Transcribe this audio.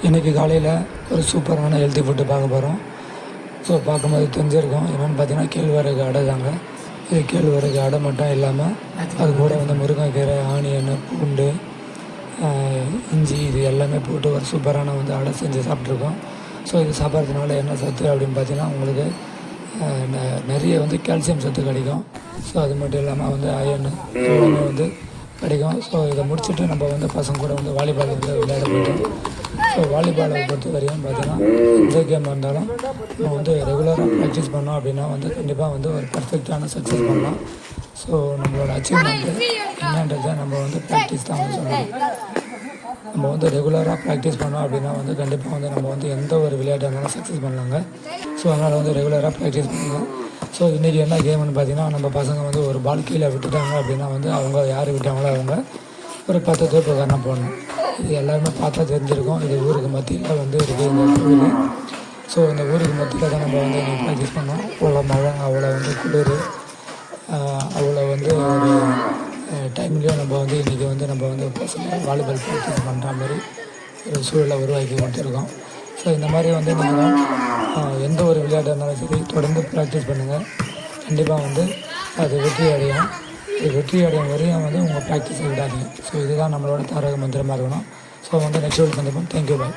இன்றைக்கி காலையில் ஒரு சூப்பரான ஹெல்த்தி ஃபுட்டு பார்க்க போகிறோம். ஸோ பார்க்கும்போது தெரிஞ்சிருக்கோம் என்னென்னு பார்த்தீங்கன்னா கேழ்வரகு அடை தாங்க. இது கேழ்வரகு அடை மட்டும் இல்லாமல் அது கூட வந்து முருங்கைக்கீரை, ஆனியன், பூண்டு, இஞ்சி இது எல்லாமே போட்டு ஒரு சூப்பரான வந்து அடை செஞ்சு சாப்பிட்ருக்கோம். ஸோ இது சாப்பிட்றதுனால என்ன சத்து அப்படின்னு பார்த்தீங்கன்னா உங்களுக்கு நிறைய வந்து கால்சியம் சத்து கிடைக்கும். ஸோ அது மட்டும் இல்லாமல் வந்து அயன் எல்லாமே வந்து கிடைக்கும். ஸோ இதை முடிச்சுட்டு நம்ம வந்து பசங்க கூட வந்து வாலிபால் வந்து விளையாட போயிட்டோம். ஸோ வாலிபாலை பொறுத்த வரையும் பார்த்தீங்கன்னா எந்த கேம் இருந்தாலும் நம்ம வந்து ரெகுலராக ப்ராக்டிஸ் பண்ணோம் அப்படின்னா வந்து கண்டிப்பாக வந்து ஒரு பர்ஃபெக்டான சக்ஸஸ் பண்ணலாம். ஸோ நம்மளோட அச்சீவ்மெண்ட்டு என்னன்றதை நம்ம வந்து ப்ராக்டிஸ் தான் வந்து சொல்லணும். நம்ம வந்து ரெகுலராக ப்ராக்டிஸ் பண்ணோம் அப்படின்னா வந்து கண்டிப்பாக வந்து நம்ம வந்து எந்த ஒரு விளையாட்டாக இருந்தாலும் சக்ஸஸ் பண்ணலாங்க. ஸோ அதனால் வந்து ரெகுலராக ப்ராக்டிஸ் பண்ணுங்கள். ஸோ இன்றைக்கி என்ன கேம்னு பார்த்தீங்கன்னா நம்ம பசங்க வந்து ஒரு பால் கீழே விட்டுட்டாங்க அப்படின்னா வந்து அவங்க யார் விட்டாங்களோ அவங்க ஒரு 10 தோப்பு கரணம் போடணும். இது எல்லாருமே பார்த்தா தெரிஞ்சிருக்கும். இது ஊருக்கு மத்தியில் வந்து இருக்குது இந்த கோவில். ஸோ இந்த ஊருக்கு மத்தியில் தான் நம்ம வந்து இன்றைக்கி ப்ராக்டிஸ் பண்ணோம். அவ்வளோ மழை, அவ்வளோ வந்து குளிர், அவ்வளோ வந்து ஒரு டைம்லேயும் நம்ம வந்து இன்றைக்கி வந்து நம்ம வந்து பசங்க வாலிபால் ப்ராக்டிஸ் பண்ணுற மாதிரி ஒரு சூழலை உருவாக்கி கொடுத்துருக்கோம். ஸோ இந்த மாதிரி வந்து நீங்கள் எந்த ஒரு விளையாட்டாக இருந்தாலும் சரி தொடர்ந்து ப்ராக்டிஸ் பண்ணுங்கள். கண்டிப்பாக வந்து அது வெற்றி அடையும். இது வெற்றி அடையும் வரையும் வந்து உங்கள் ப்ராக்டிஸை விடாதீங்க. ஸோ இதுதான் நம்மளோட தாரக மந்திரமாக இருக்கணும். ஸோ வந்து நெக்ஸ்ட் வீக் சந்திப்போம். Thank you bye.